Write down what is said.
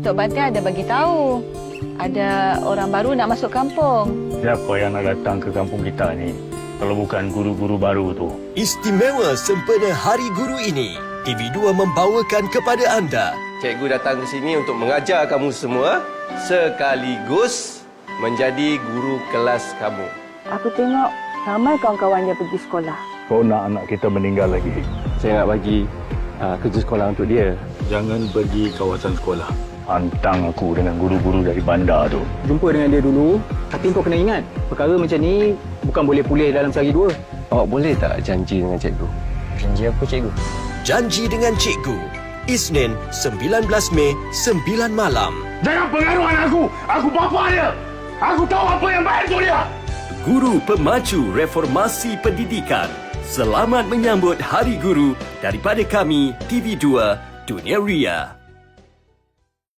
Tok Batin ada bagi tahu. Ada orang baru nak masuk kampung. Siapa yang nak datang ke kampung kita ni? Kalau bukan guru-guru baru tu. Istimewa sempena Hari Guru ini, TV2 membawakan kepada anda. Cikgu datang ke sini untuk mengajar kamu semua sekaligus menjadi guru kelas kamu. Aku tengok ramai kawan-kawan dia pergi sekolah. Kau nak anak kita meninggal lagi. Saya nak bagi kerja sekolah untuk dia. Jangan pergi kawasan sekolah. Pantang aku dengan guru-guru dari bandar tu. Jumpa dengan dia dulu, tapi kau kena ingat, perkara macam ni bukan boleh pulih dalam sehari dua. Awak boleh tak janji dengan cikgu? Janji apa cikgu? Janji dengan Cikgu. Isnin 19 Mei 9 malam. Jangan pengaruh anak aku! Aku bapa dia! Aku tahu apa yang baik untuk dia! Guru Pemacu Reformasi Pendidikan. Selamat menyambut Hari Guru daripada kami TV2 Dunia Ria.